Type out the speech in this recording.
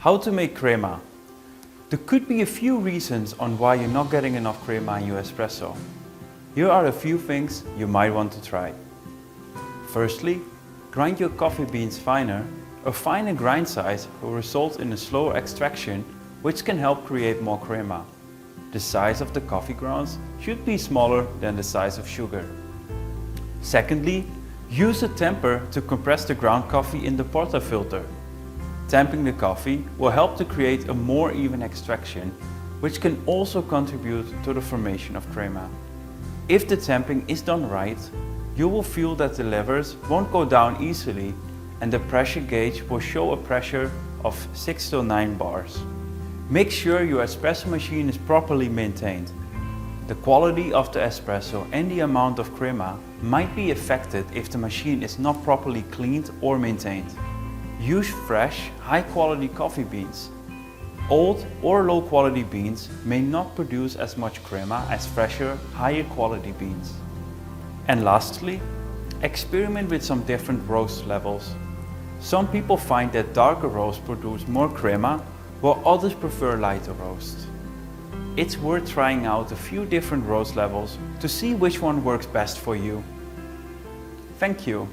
How to make crema. There could be a few reasons on why you're not getting enough crema in your espresso. Here are a few things you might want to try. Firstly, grind your coffee beans finer. A finer grind size will result in a slower extraction, which can help create more crema. The size of the coffee grounds should be smaller than the size of sugar. Secondly, use a tamper to compress the ground coffee in the portafilter. Tamping the coffee will help to create a more even extraction, which can also contribute to the formation of crema. If the tamping is done right, you will feel that the levers won't go down easily and the pressure gauge will show a pressure of 6 to 9 bars. Make sure your espresso machine is properly maintained. The quality of the espresso and the amount of crema might be affected if the machine is not properly cleaned or maintained. Use fresh, high-quality coffee beans. Old or low-quality beans may not produce as much crema as fresher, higher-quality beans. And lastly, experiment with some different roast levels. Some people find that darker roasts produce more crema, while others prefer lighter roast. It's worth trying out a few different roast levels to see which one works best for you. Thank you.